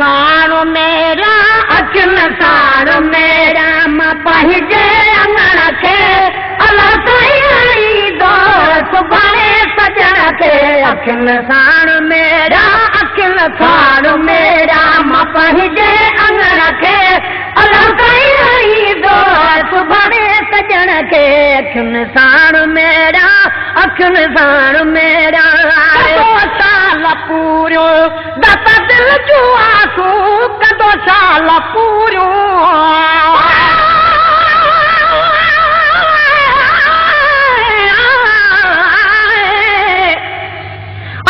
साणो मेरा अखिल साणो मेरा मां पंहिंजे अंगण खे अलाह ताईं दो सुभाणे सजण खे अखिल साणो मेरा अखिल साणो मेरा मां पंहिंजे अंगण खे अलाह ताईं दो सुभाणे सजण खे अखिल साणो मेरा अखिल साणो मेरा साल पूरो दाता दिल जो आंसू कदो साल पूरो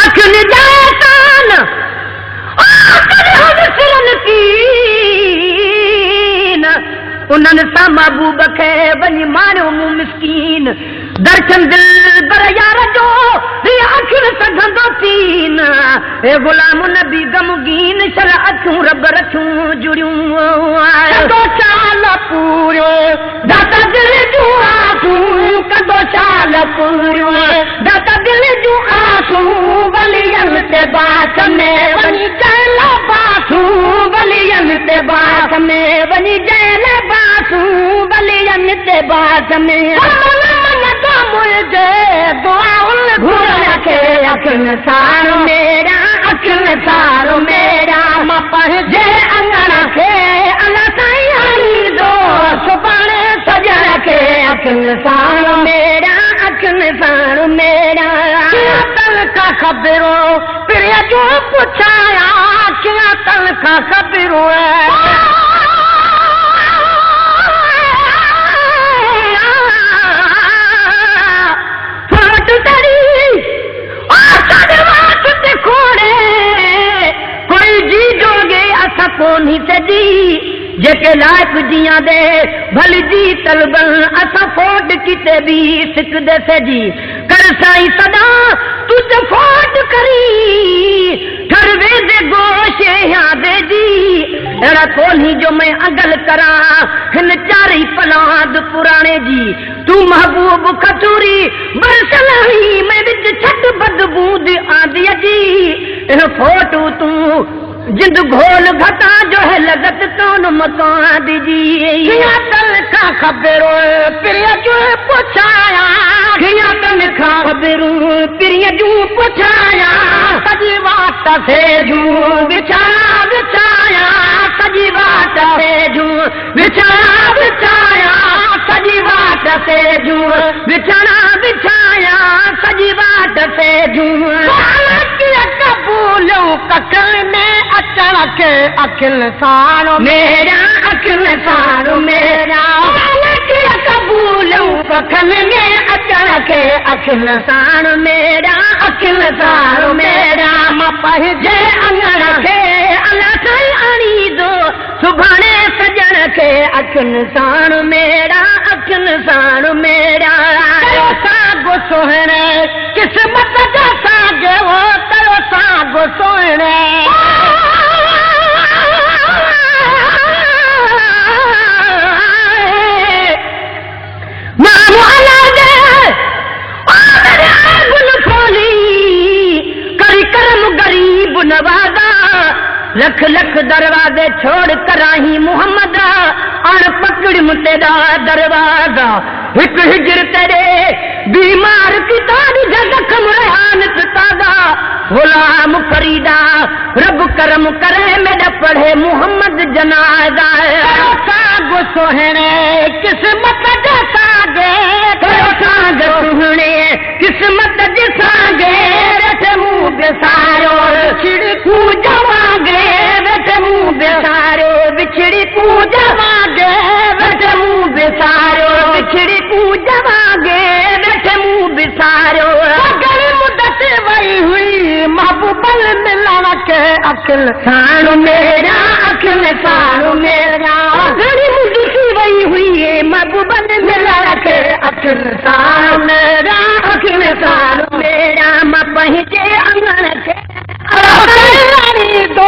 अखिल जातान उन्हनि सां महबूब खे वञी मारियो मूं मिसकीन दर्शन दिल बर यार जो आखिर सघंदो थीन हे गुलाम नबी गमगीन शल अखियूं रब रखियूं जुड़ियूं कदो साल पूरो दाता दिल जूं आंसूं कदो साल पूरो दाता दिल जूं आंसूं वलियनि ते बास में वञी जैल बासूं वलियनि ते बास में वञी जैल बासूं वलियनि ते बास में मुझे दुआउल घुरण खे अखिल साणो मेरा अखिल साणो मेरा मां पंहिंजे अंगण खे अलाह ताईं हणी दो सुभाणे सजण खे अखिल साणो मेरा अखिल साणो मेरा तल का ख़बरो प्रिय जो पुछाया क्या तल का ख़बरो कोनी सजी जेके लाइक जिया दे भल जी तलबन असा फोट किते भी सिक दे सजी कर साई सदा तुझ फोट करी ठरवे दे गोशे यादे जी एड़ा कोनी जो मैं अगल करा हिन चारी पलाद पुराने जी तू महबूब खतूरी बरसलाई मैं विच छट बदबूद आंदी जी इन फोटू तू जिंद घोल घटा जो है लगत कौन मकान दीजिए तल का खबरो प्रिय जो पुछाया तल का खबरो प्रिय जो पुछाया सजी वाट से जू बिछाया बिछाया सजी वाट से जू बिछाया बिछाया सजी वाट से जू बिछाना बिछाया सजी वाट से जू कबूलो ककल में अचण के अखिल साणो मेरा अखिल साणो मेरा कबूलो ककल में अचण के अखिल साणो मेरा अखिल साणो मेरा मां पंहिंजे अंगण खे अलाह ताईं हणी दो सुभाणे सजण खे अखिल साणो मेरा अखिल साणो मेरा सागो सोहणे किस्मत जा सागे वो करो सागो सोहणे नवादा लख लख दरवाजे छोड़ कराही मोहम्मद अण पकड़ मुतेदा दरवाजा हिक हिजर तेरे बीमार की तारी जखम रेहान तादा गुलाम फरीदा रब करम करे मेरा पढ़े मोहम्मद जनाजा साग सोहणे किस्मत जा सागे साग सोहणे किस्मत जे सागे रट मुंह बेसारो छिड़ी पूजा मांगे रट मुंह बेसारो बिछड़ी पूजा मांगे रट मुंह बेसारो बिछड़ी पूजा मांगे रट मुंह बेसारो अगर मुद्दत वही हुई महबूबल मिलण के अखिल साणो मेरा अखिल साणो मेरा घड़ी मुद्दत वही हुई महबूबल मिलण के अखिल साणो मेरा अखिल साणो मेरा मां पंहिंजे अंगण खे दो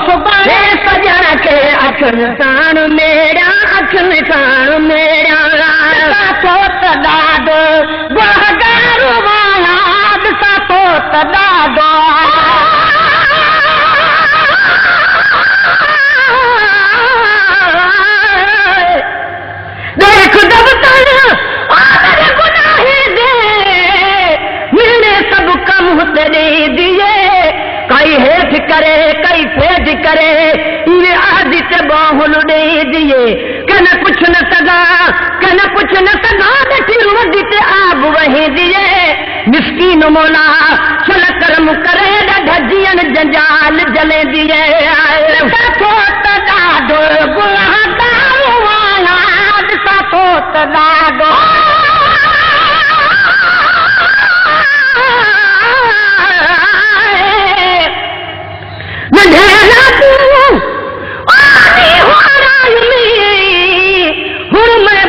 सुभाणे सजण खे अखिल साणो मेरा अखिल साणो मेरा सोत ॾाढो गुनहगारो वाला ॾिसा सोत ॾाढो मोल दे दिए कन कुछ न सगा बेटी वदी ते आब वही दिए मिस्कीन मोला चल करम करे ढजियन जंजाल जले दिए साथो तडाडो गुनाहगार वाला साथो तडाडो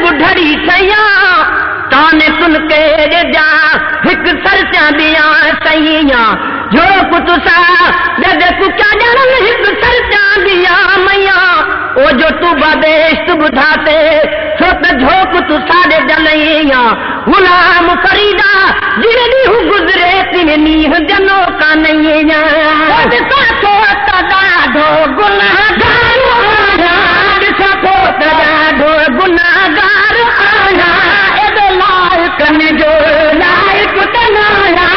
बुढ़ड़ी सैया ताने सुन के जा हिक सरचा दिया सैया जो कुछ सा जद तू क्या जानन हिक सरचा दिया मैया ओ जो तू बदेश तू बुझाते सो त झोक तू सारे जलैया गुलाम फरीदा जिनी हूँ गुजरे तिन नीह जनो का नैया साथो तडाडो गुनाहगार साथो तडाडो गुनाहगार आया एदो लायकन जो लायक तनाया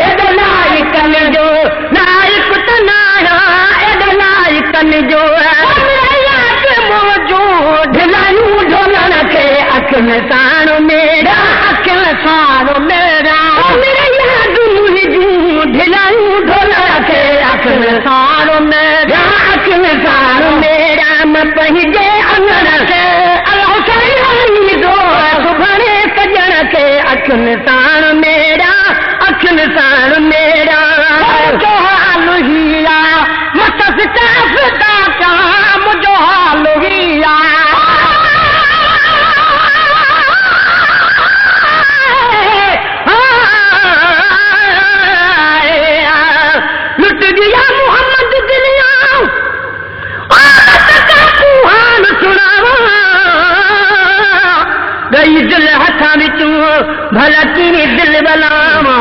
एदो लायकन जो लायक तनाया एदो लायकन जो मोजो ढिलायूं ढोलन के अखिल साणो मेरा अखिल साणो मेरा मेरे याद मुझू ढिलायूं ढोलन के अखिल साणो मेरा अखिल साणो मेरा मैं पंहिंजे अंगण के अल्लाह साईं दो सुभणे सजण के अखिल साण मेरा अखिल साण मेरा जो हाल हिया मसस चाफता का मुझो हाल हिया लुट गया मोहम्मद दुनिया हाल सुनावा गई दिल हथा विच भला किनी दिल बलावा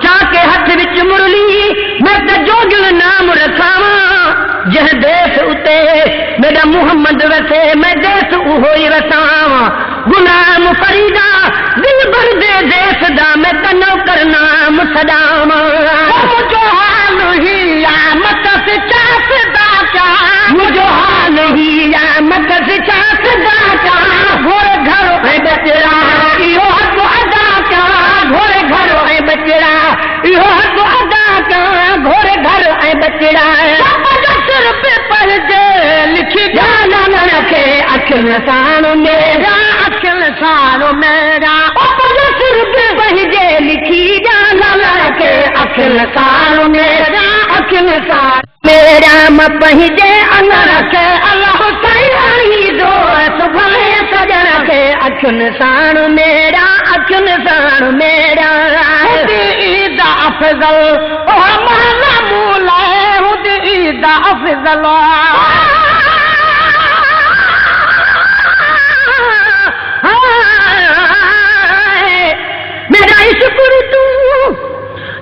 चाके हथ विच मुरली मैं त जोगिल नाम रखावा जह देश उते मेरा मुहम्मद वसे मैं देश उहो ही वसावा गुलाम फरीदा दिल भर दे देश दा मैं त नौकर नाम सदावा मुझो हाल हिया मत चास दाचा मुझो हाल हिया मत चास दाचा घोर घर है बचड़ा इहो हक अदा का घोर घर है बचड़ा इहो हक अदा का घोर घर है बचड़ा सिर पे पर जे लिखी जाना रखे अखिल साणो मेरा अखिल साणो मेरा सिर पे पंहिंजे लिखी जाना रखे अखिल साणो मेरा अखिल साण मेरा मैं पंहिंजे अंगण के अल्लाह साईं दो सुभणे सजण के अखिल साण मेरा अखिल साण मेरा ईद अफजल ओ माला मूला ईद अफजल मेरा इश्क भी तू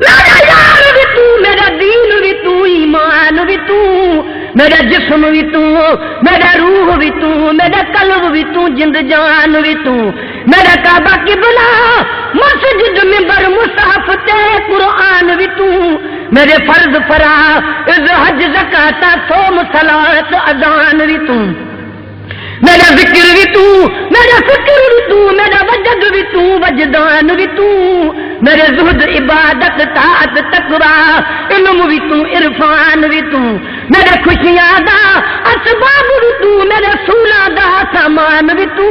मेरा यार भी तू मेरा दीन भी तू ईमान भी तू मेरा जिस्म भी तू मेरा रूह भी तू मेरा कल्ब भी तू जिंद जान भी तू मेरा काबा किबला मस्जिद मिंबर मुसाफ ते कुरान भी तू मेरे फर्ज फरा हज ज़कात सोम सलात अज़ान भी तू मेरा जिक्र भी तू मेरा फिक्र भी तू मेरा वजद भी तू वजदान भी तू मेरे जुहद इबादत ताअत तकवा इल्म भी तू इरफान भी तू मेरे खुशियां दा असबाब भी तू मेरे सूला दा सामान भी तू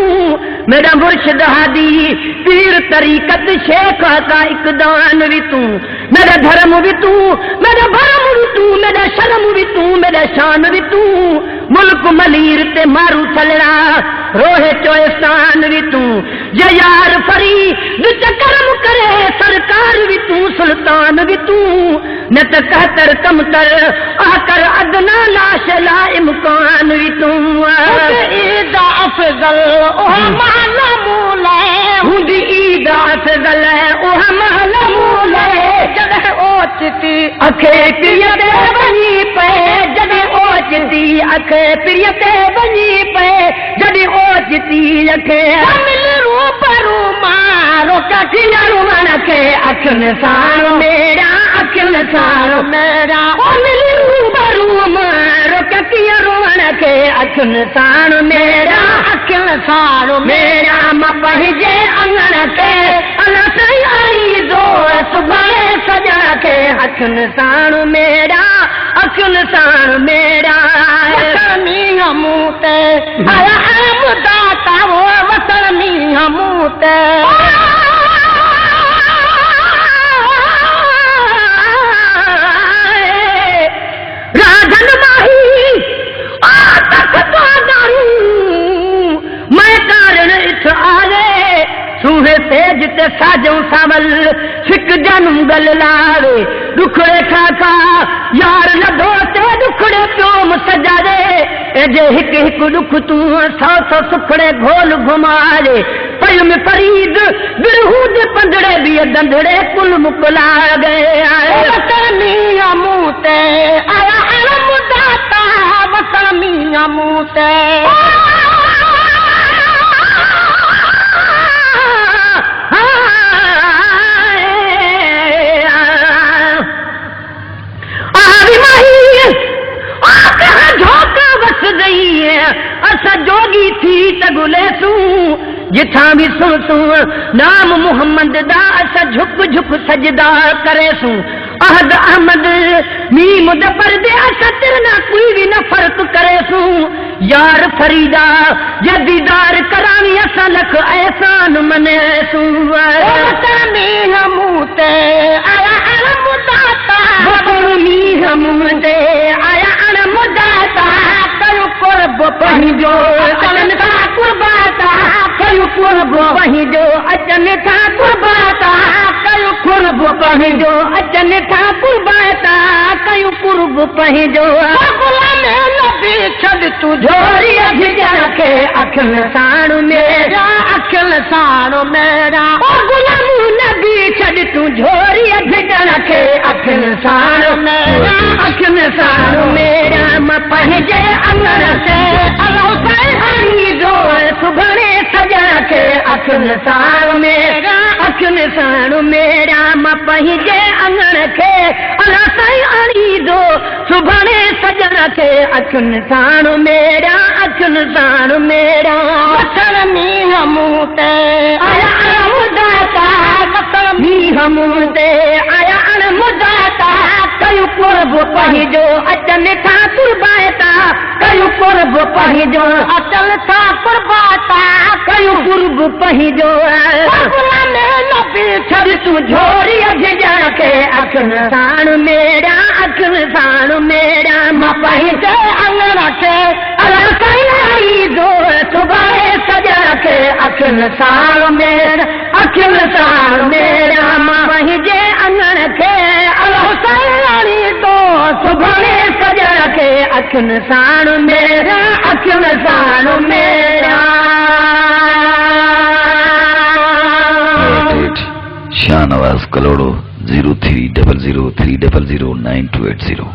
मेरा मुर्शिद हादी पीर तरीकत शेख का इकदान भी तू मेरा धर्म भी तू मेरा भरम भी तू मेरा शर्म भी तू मेरा शान भी तू मुल्क मलीर ते मारू थलड़ा रोहे चोस्तान भी तू जे यार फरी दुच करम करे सरकार भी तू सुल्तान भी तू न त कहतर कम कर आकर अदना लाश ला इमकान भी तू ईद अफजल ओह माला मूला हुदी ईद अफजल ओह माला मूला जद ओचती अखे पिय दे बनी पे जद ओचती अखे पिय ते बनी पे जद ओचती अखे मिल रूप रू मारो कठिन रुमन के अखिल साण मेरा अखिल साण मेरा ओ मिल रूप रू मारो कठिन रुमन के अखिन साण मेरा अखिन साण मेरा मां पंहिंजे अंगण के अला ताईं आणींदो सुभाणे सॼण के अखिन साण मेरा अखिन साण मेरा मींहं मूं ते आया दाता वो वसण मींहं मूं ते राधन माही मैं कारण इथ आवे सूहे सेज ते साजूं सावल सिक जनम गल लावे दुखड़े खाका यार लधो ते दुखड़े प्योम सजारे ए जे हिक हिक दुख तू सौ सौ सुखड़े घोल घुमारे पल में फरीद बिरहू दे पंदड़े भी दंदड़े कुल मुकला गए मींहं मूं ते आया दाता वसण मींहं मूं ते असा जोगी थी तगुले सू जिथा भी सुन सू नाम मुहम्मद दा असा झुक झुक सजदा करे सू अहद अहमद मीम द पर्दे असा तिरना कोई भी न फर्क करे सू यार फरीदा जदीदार करावी असा लख एहसान मने सू मींहं मूं ते आया अणम दाता मींहं मूं ते आया अणम दाता कुर्ब पंहिंजो अचन था कुर्बाता कयूं कुर्ब पंहिंजो अचन था कुर्बाता कयूं कुर्ब पंहिंजो अचन था कुर्बाता कयूं कुर्ब पंहिंजो नबी छॾ तूं झोरी अझजण खे अखिन साण मेरा अखिन साण मेरा गुलाम नबी छॾ तूं झोरी अझजण खे अखिन साण मेरा अखिन साण मेरा मां पंहिंजे अंगण सुभाणे सॼण खे अखिन साण मेरा अखिन साण मेरा मां पंहिंजे अंगण खे अला ताईं आणींदो सुभाणे सॼण खे अखिन साण मेरा अखिन साण मेरा वसण मींहं मूं ते आया अणमुदाता वसण मींहं मूं ते आया अणमुदाता कयूं कुर्ब पंहिंजो अचन था कुर्बाता कयूं कुर्ब पंहिंजो अचन था कुर्बाता कयूं कुर्ब पंहिंजो छॾ तूं झोरी अझजण खे अखिन साण मेरा अखिन साण मेरा मां पंहिंजे अंगण खे अला ताईं आणींदो सुभाणे सॼण खे अखिन साण मेरा अखिन साण मेरा मां पंहिंजे अंगण खे अला ताईं आणींदो सुभाणे सॼण खे अखिन साण मेरा अखिन साण मेरा 96 कलोड़ो 0300300980